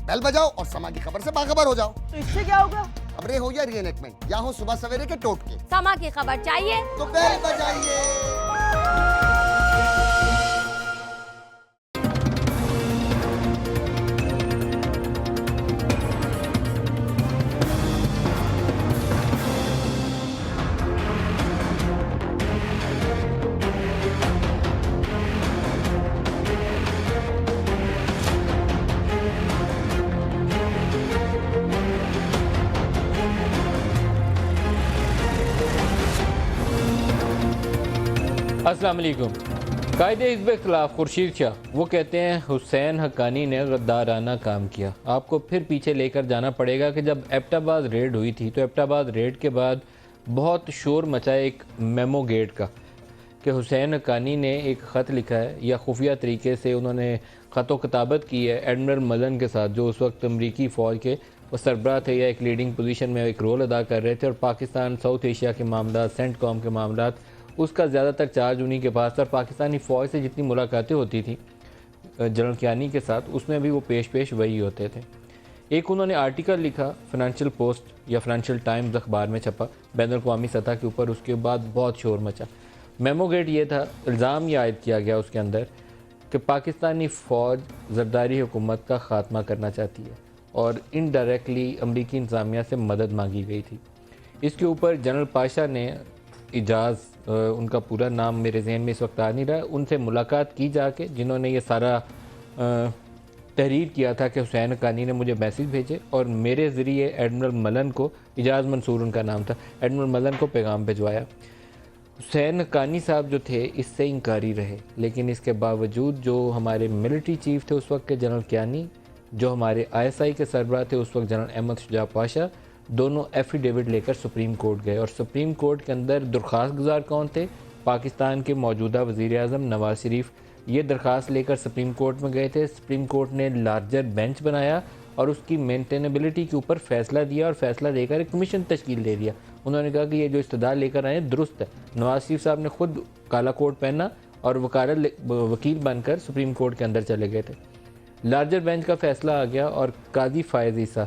بیل بجاؤ اور سما کی خبر سے باخبر ہو جاؤ. تو اس سے کیا ہوگا؟ خبریں ہو یا ری انیکٹمنٹ یا ہو صبح سویرے کے ٹوٹکے، سما کی خبر چاہیے تو بیل بجائیے. السلام علیکم. قائد حزب اختلاف خورشید شاہ وہ کہتے ہیں حسین حقانی نے غدارانہ کام کیا. آپ کو پھر پیچھے لے کر جانا پڑے گا کہ جب ایبٹ آباد ریڈ ہوئی تھی تو ایبٹ آباد ریڈ کے بعد بہت شور مچا ایک میمو گیٹ کا کہ حسین حقانی نے ایک خط لکھا ہے یا خفیہ طریقے سے انہوں نے خط و کتابت کی ہے ایڈمرل ملن کے ساتھ، جو اس وقت امریکی فوج کے وہ سربراہ تھے یا ایک لیڈنگ پوزیشن میں ایک رول ادا کر رہے تھے، اور پاکستان ساؤتھ ایشیا کے معاملات، سینٹ کام کے معاملات، اس کا زیادہ تر چارج انہی کے پاس تھا. پاکستانی فوج سے جتنی ملاقاتیں ہوتی تھیں جنرل کیانی کے ساتھ، اس میں بھی وہ پیش وہی ہوتے تھے. ایک انہوں نے آرٹیکل لکھا فنانشل پوسٹ یا فنانشل ٹائمز اخبار میں چھپا بین الاقوامی سطح کے اوپر، اس کے بعد بہت شور مچا. میمو گیٹ یہ تھا، الزام یہ عائد کیا گیا اس کے اندر کہ پاکستانی فوج زرداری حکومت کا خاتمہ کرنا چاہتی ہے اور انڈائریکٹلی امریکی انتظامیہ سے مدد مانگی گئی تھی. اس کے اوپر جنرل پاشا نے اجاز، ان کا پورا نام میرے ذہن میں اس وقت آ نہیں رہا، ان سے ملاقات کی جا کے، جنہوں نے یہ سارا تحریر کیا تھا کہ حسین حقانی نے مجھے میسیج بھیجے اور میرے ذریعے ایڈمرل ملن کو، اجاز منصور ان کا نام تھا، ایڈمرل ملن کو پیغام بھجوایا. حسین حقانی صاحب جو تھے اس سے انکاری رہے، لیکن اس کے باوجود جو ہمارے ملٹری چیف تھے اس وقت کے جنرل کیانی، جو ہمارے ISI کے سربراہ تھے اس وقت جنرل احمد شجاع پاشا، دونوں ایفیڈیوٹ لے کر سپریم کورٹ گئے. اور سپریم کورٹ کے اندر درخواست گزار کون تھے؟ پاکستان کے موجودہ وزیر اعظم نواز شریف. یہ درخواست لے کر سپریم کورٹ میں گئے تھے. سپریم کورٹ نے لارجر بینچ بنایا اور اس کی مینٹینیبلٹی کے اوپر فیصلہ دیا اور فیصلہ دے کر ایک کمیشن تشکیل دے دیا. انہوں نے کہا کہ یہ جو استدلال لے کر آئے ہیں درست ہے. نواز شریف صاحب نے خود کالا کوٹ پہنا اور وکیل بن کر سپریم کورٹ کے اندر چلے گئے تھے. لارجر بینچ کا فیصلہ آ گیا اور قاضی فائز عیسیٰ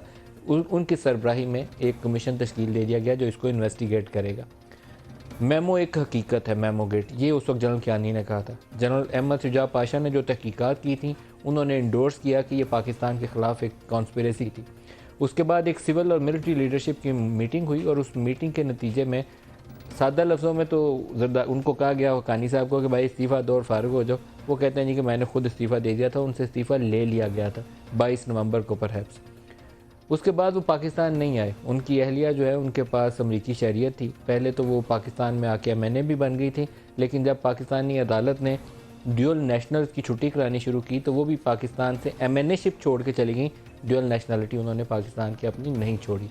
ان کی سربراہی میں ایک کمیشن تشکیل دے دیا گیا جو اس کو انویسٹیگیٹ کرے گا. میمو ایک حقیقت ہے، میمو گیٹ، یہ اس وقت جنرل کیانی نے کہا تھا. جنرل احمد شجاع پاشا نے جو تحقیقات کی تھیں انہوں نے انڈورس کیا کہ یہ پاکستان کے خلاف ایک کانسپیریسی تھی. اس کے بعد ایک سول اور ملٹری لیڈرشپ کی میٹنگ ہوئی اور اس میٹنگ کے نتیجے میں سادہ لفظوں میں تو ان کو کہا گیا حقانی صاحب کو کہ بھائی استعفیٰ دو اور فارغ ہو جاؤ. وہ کہتے ہیں جی کہ میں نے خود استعفیٰ دے دیا تھا، ان سے استعفیٰ لے لیا گیا تھا 22 نومبر کو پرہیپس. اس کے بعد وہ پاکستان نہیں آئے. ان کی اہلیہ جو ہے ان کے پاس امریکی شہریت تھی. پہلے تو وہ پاکستان میں آ کے MNA بھی بن گئی تھی، لیکن جب پاکستانی عدالت نے ڈیول نیشنلز کی چھٹی کرانی شروع کی تو وہ بھی پاکستان سے MNA شپ چھوڑ کے چلی گئیں. ڈیول نیشنلٹی انہوں نے پاکستان کی اپنی نہیں چھوڑی.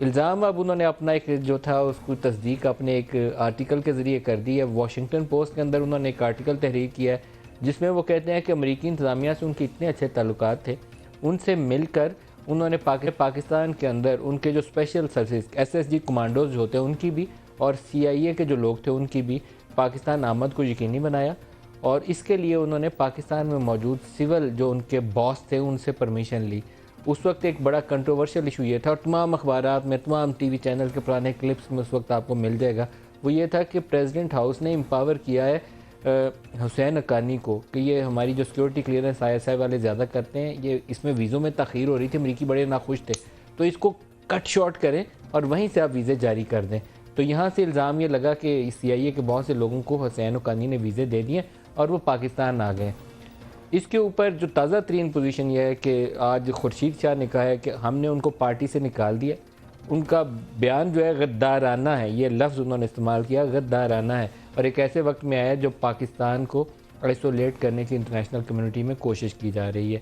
الزام اب انہوں نے اپنا ایک جو تھا اس کو تصدیق اپنے ایک آرٹیکل کے ذریعے کر دی ہے. واشنگٹن پوسٹ کے اندر انہوں نے ایک آرٹیکل تحریر کیا ہے جس میں وہ کہتے ہیں کہ امریکی انتظامیہ سے ان کے اتنے اچھے تعلقات تھے، ان سے مل کر انہوں نے پاکستان کے اندر ان کے جو اسپیشل سروسز SSG کمانڈوز جو ہوتے ہیں ان کی بھی اور CIA کے جو لوگ تھے ان کی بھی پاکستان آمد کو یقینی بنایا. اور اس کے لیے انہوں نے پاکستان میں موجود سول جو ان کے باس تھے ان سے پرمیشن لی. اس وقت ایک بڑا کنٹروورشل ایشو یہ تھا اور تمام اخبارات میں، تمام TV چینل کے پرانے کلپس میں اس وقت آپ کو مل جائے گا. وہ یہ تھا کہ پریزیڈنٹ ہاؤس نے امپاور کیا ہے حسین حقانی کو کہ یہ ہماری جو سیکورٹی کلیئرنس ISI والے زیادہ کرتے ہیں، یہ اس میں ویزوں میں تاخیر ہو رہی تھی، امریکی بڑے ناخوش تھے، تو اس کو کٹ شارٹ کریں اور وہیں سے آپ ویزے جاری کر دیں. تو یہاں سے الزام یہ لگا کہ CIA کے بہت سے لوگوں کو حسین حقانی نے ویزے دے دیے اور وہ پاکستان آ گئے. اس کے اوپر جو تازہ ترین پوزیشن یہ ہے کہ آج خورشید شاہ نے کہا ہے کہ ہم نے ان کو پارٹی سے نکال دیا. ان کا بیان جو ہے غدارانہ ہے، یہ لفظ انہوں نے استعمال کیا، غدارانہ ہے، اور ایک ایسے وقت میں آیا جو پاکستان کو آئسولیٹ کرنے کی انٹرنیشنل کمیونٹی میں کوشش کی جا رہی ہے.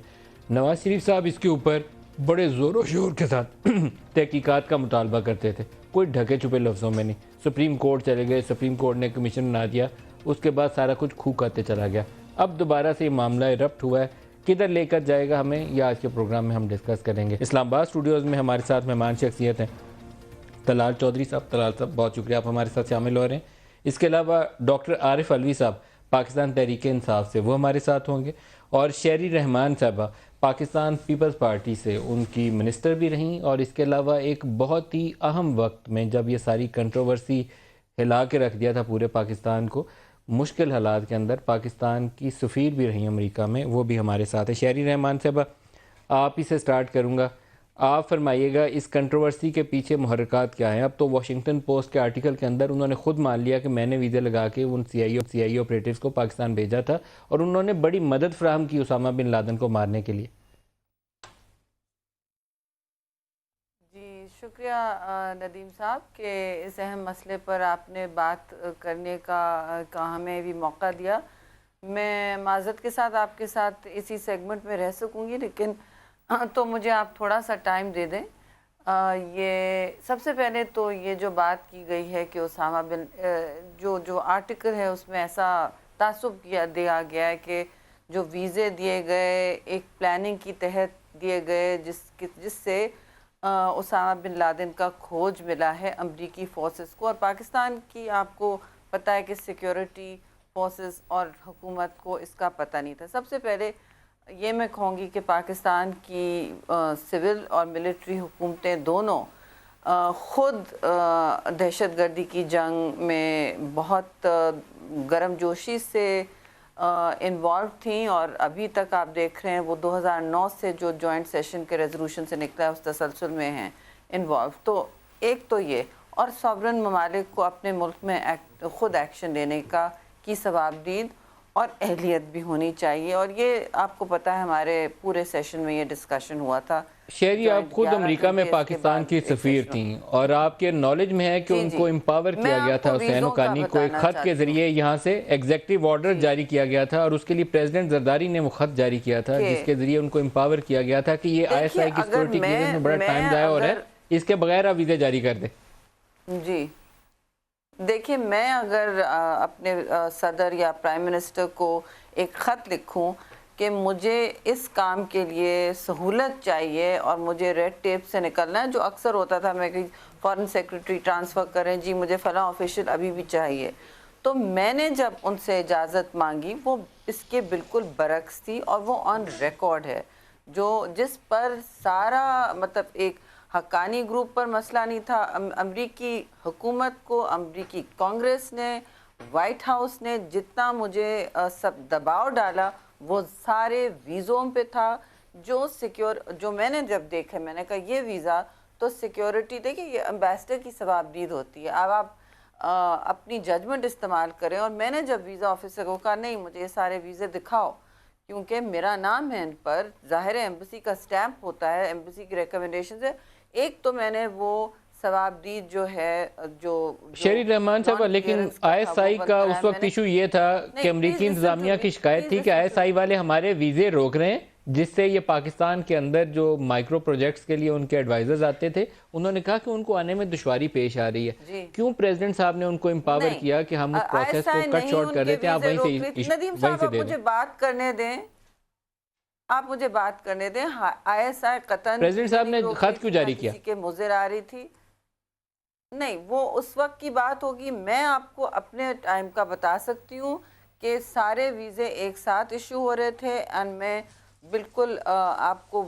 نواز شریف صاحب اس کے اوپر بڑے زور و شور کے ساتھ تحقیقات کا مطالبہ کرتے تھے، کوئی ڈھکے چھپے لفظوں میں نہیں. سپریم کورٹ چلے گئے، سپریم کورٹ نے کمیشن بنا دیا، اس کے بعد سارا کچھ کھوکھاتے چلا گیا. اب دوبارہ سے یہ معاملہ رپٹ ہوا ہے، کدھر لے کر جائے گا ہمیں یہ آج کے پروگرام میں ہم ڈسکس کریں گے. اسلام آباد اسٹوڈیوز میں ہمارے ساتھ مہمان شخصیت ہیں طلال چودھری صاحب. طلال صاحب بہت شکریہ آپ ہمارے ساتھ شامل ہو رہے ہیں. اس کے علاوہ ڈاکٹر عارف علوی صاحب پاکستان تحریک انصاف سے، وہ ہمارے ساتھ ہوں گے، اور شہری رحمان صاحبہ پاکستان پیپلز پارٹی سے، ان کی منسٹر بھی رہیں، اور اس کے علاوہ ایک بہت ہی اہم وقت میں جب یہ ساری کنٹروورسی ہلا کے رکھ دیا تھا پورے پاکستان کو، مشکل حالات کے اندر پاکستان کی سفیر بھی رہی امریکہ میں، وہ بھی ہمارے ساتھ ہے۔ شہری رحمان صاحبہ، آپ ہی سے سٹارٹ کروں گا، آپ فرمائیے گا اس کنٹروورسی کے پیچھے محرکات کیا ہیں؟ اب تو واشنگٹن پوسٹ کے آرٹیکل کے اندر انہوں نے خود مان لیا کہ میں نے ویزے لگا کے ان سی آئی آپریٹرز کو پاکستان بھیجا تھا، اور انہوں نے بڑی مدد فراہم کی اسامہ بن لادن کو مارنے کے لیے۔ جی شکریہ ندیم صاحب کہ اس اہم مسئلے پر آپ نے بات کرنے کا ہمیں بھی موقع دیا۔ میں معذرت کے ساتھ آپ کے ساتھ اسی سیگمنٹ میں رہ سکوں گی، لیکن تو مجھے آپ تھوڑا سا ٹائم دے دیں۔ یہ سب سے پہلے تو یہ جو بات کی گئی ہے کہ اسامہ بن جو آرٹیکل ہے اس میں ایسا تعصب دیا گیا ہے کہ جو ویزے دیے گئے ایک پلاننگ کی تحت دیے گئے جس سے اسامہ بن لادن کا کھوج ملا ہے امریکی فورسز کو، اور پاکستان کی آپ کو پتہ ہے کہ سیکیورٹی فورسز اور حکومت کو اس کا پتہ نہیں تھا۔ سب سے پہلے یہ میں کہوں گی کہ پاکستان کی سول اور ملٹری حکومتیں دونوں خود دہشت گردی کی جنگ میں بہت گرم جوشی سے انوالو تھیں، اور ابھی تک آپ دیکھ رہے ہیں وہ 2009 سے جو جوائنٹ سیشن کے ریزولوشن سے نکلا ہے اس تسلسل میں ہیں انوالو۔ تو ایک تو یہ، اور سوورن ممالک کو اپنے ملک میں خود ایکشن لینے کی ثوابدید اور اہلیت بھی ہونی چاہیے، اور یہ آپ کو پتہ ہے ہمارے پورے سیشن میں یہ ڈسکشن ہوا تھا۔ شہری، آپ خود امریکہ میں پاکستان کی سفیر تھیں، اور آپ کے نالج میں ہے کہ ان کو امپاور کیا گیا تھا، حسین حقانی کو ایک خط کے ذریعے یہاں سے ایگزیکٹو آرڈر جاری کیا گیا تھا، اور اس کے لیے پریزیڈنٹ زرداری نے وہ خط جاری کیا تھا جس کے ذریعے ان کو امپاور کیا گیا تھا کہ یہ آئی ایس آئی کی سیکورٹی کلیئرنس میں بڑا ٹائم ضائع ہو رہا ہے، اس کے بغیر آپ ویزے جاری کر دیں۔ جی دیکھیں، میں اگر اپنے صدر یا پرائم منسٹر کو ایک خط لکھوں کہ مجھے اس کام کے لیے سہولت چاہیے اور مجھے ریڈ ٹیپ سے نکلنا ہے، جو اکثر ہوتا تھا میں کہ فارن سیکرٹری ٹرانسفر کریں، جی مجھے فلاں آفیشل ابھی بھی چاہیے، تو میں نے جب ان سے اجازت مانگی وہ اس کے بالکل برعکس تھی، اور وہ آن ریکارڈ ہے، جس پر سارا مطلب ایک حقانی گروپ پر مسئلہ نہیں تھا، امریکی حکومت کو، امریکی کانگریس نے، وائٹ ہاؤس نے جتنا مجھے سب دباؤ ڈالا وہ سارے ویزوں پہ تھا، جو میں نے جب دیکھا میں نے کہا یہ ویزا تو سیکیورٹی، دیکھیں یہ امبیسڈر کی ثوابدید ہوتی ہے، اب آپ اپنی ججمنٹ استعمال کریں، اور میں نے جب ویزا آفیسر کو کہا نہیں مجھے یہ سارے ویزے دکھاؤ کیونکہ میرا نام ہے ان پر، ظاہر ہے ایمبیسی کا سٹیمپ ہوتا ہے، ایمبیسی کی ریکمنڈیشن سے، ایک تو میں نے وہ ثوابدید جو ہے جو شہری رحمان صاحب، لیکن آئی ایس آئی کا اس وقت ایشو یہ تھا کہ امریکی انتظامیہ کی شکایت تھی کہ آئی ایس آئی والے ہمارے ویزے روک رہے ہیں، جس سے یہ پاکستان کے اندر جو مائکرو پروجیکٹس کے لیے ان کے ایڈوائزرز آتے تھے انہوں نے کہا کہ ان کو آنے میں دشواری پیش آ رہی ہے۔ کیوں پریزیڈنٹ صاحب نے ان کو امپاور کیا کہ ہم اس پروسیس کو کٹ شارٹ کر دیتے ہیں؟ آپ وہیں سے ندیم صاحب آپ مجھے بات کرنے دیں، آپ مجھے بات کرنے دیں۔ آئی ایس آئی قطن پریزیڈنٹ صاحب نے خط کیوں جاری کیا؟ کسی کے مضر آ رہی تھی، نہیں وہ اس وقت کی بات ہوگی، میں آپ کو اپنے ٹائم کا بتا سکتی ہوں کہ سارے ویزے ایک ساتھ ایشو ہو رہے تھے، اینڈ میں بالکل آپ کو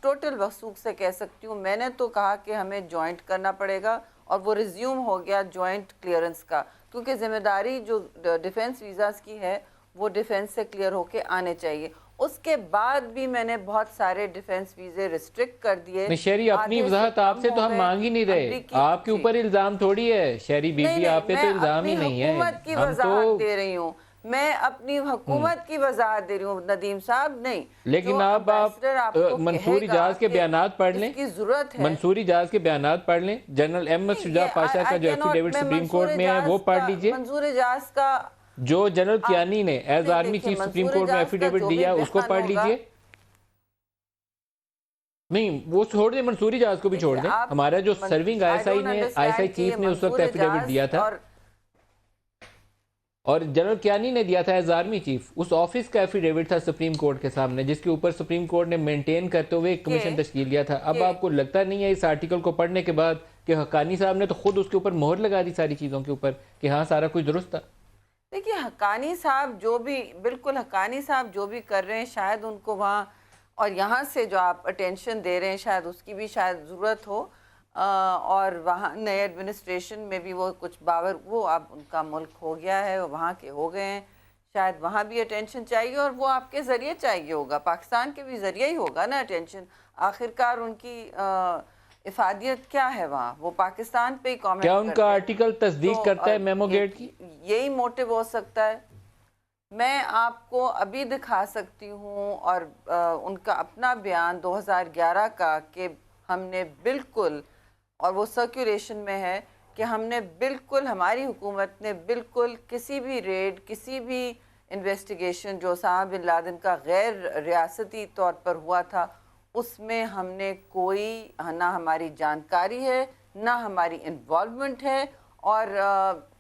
ٹوٹل وثوق سے کہہ سکتی ہوں، میں نے تو کہا کہ ہمیں جوائنٹ کرنا پڑے گا، اور وہ ریزیوم ہو گیا جوائنٹ کلیئرنس کا، کیونکہ ذمہ داری جو ڈیفنس ویزاز کی ہے وہ ڈیفنس سے کلیئر ہو کے آنے چاہیے۔ اس کے بعد بھی میں نے بہت سارے ڈیفنس ویزے ریسٹرکٹ کر دیے۔ شہری اپنی وضاحت آپ سے تو ہم مانگ ہی نہیں رہے، آپ کے اوپر الزام تھوڑی ہے شہری بی بی، آپ پہ تو الزام ہی نہیں ہے، حکومت کی وضاحت دے رہی ہوں، میں اپنی حکومت کی وضاحت دے رہی ہوں ندیم صاحب، نہیں لیکن آپ منصور اجاز کے بیانات پڑھ لیں، منصور اجاز کے بیانات پڑھ لیں، جنرل ایم ایس شجاع پاشا کا جو ایفیڈیوٹ سپریم کورٹ میں ہے وہ پڑھ لیجئے، منصور اجاز کا جو جنرل کیانی نے as army chief supreme court میں ایفیڈیوٹ دیا اس کو پڑھ لیجئے۔ نہیں وہ چھوڑ دیں، منصور اجاز کو بھی چھوڑ دیں، ہمارا جو serving I S I chief نے اس وقت ایفیڈیوٹ دیا تھا، اور جنرل کیانی نے دیا تھا ایز آرمی چیف، اس آفس کا ایفیڈیوٹ تھا سپریم کورٹ کے سامنے، جس کے اوپر سپریم کورٹ نے مینٹین کرتے ہوئے ایک کمیشن تشکیل دیا تھا۔ اب آپ کو لگتا نہیں ہے اس آرٹیکل کو پڑھنے کے بعد کہ حقانی صاحب نے تو خود اس کے اوپر مہر لگا دی ساری چیزوں کے اوپر کہ ہاں سارا کچھ درست تھا؟ دیکھیے حقانی صاحب جو بھی بالکل حقانی صاحب جو بھی کر رہے ہیں شاید ان کو وہاں اور یہاں سے جو آپ اٹینشن دے رہے ہیں شاید اس کی بھی شاید ضرورت ہو اور وہاں نئے ایڈمنسٹریشن میں بھی وہ کچھ باور وہ اب ان کا ملک ہو گیا ہے وہاں کے ہو گئے ہیں شاید وہاں بھی اٹینشن چاہیے اور وہ آپ کے ذریعے چاہیے ہوگا پاکستان کے بھی ذریعے ہی ہوگا نا اٹینشن آخرکار ان کی افادیت کیا ہے وہاں وہ پاکستان پہ ہی کامنٹ کیا ان کا آرٹیکل تصدیق کرتا ہے میمو گیٹ کی یہی موٹیو ہو سکتا ہے میں آپ کو ابھی دکھا سکتی ہوں اور ان کا اپنا بیان 2011 کا کہ ہم نے بالکل اور وہ سرکولیشن میں ہے کہ ہم نے بالکل ہماری حکومت نے بالکل کسی بھی ریڈ کسی بھی انویسٹیگیشن جو اسامہ بن لادن کا غیر ریاستی طور پر ہوا تھا اس میں ہم نے کوئی نہ ہماری جانکاری ہے نہ ہماری انوالومنٹ ہے اور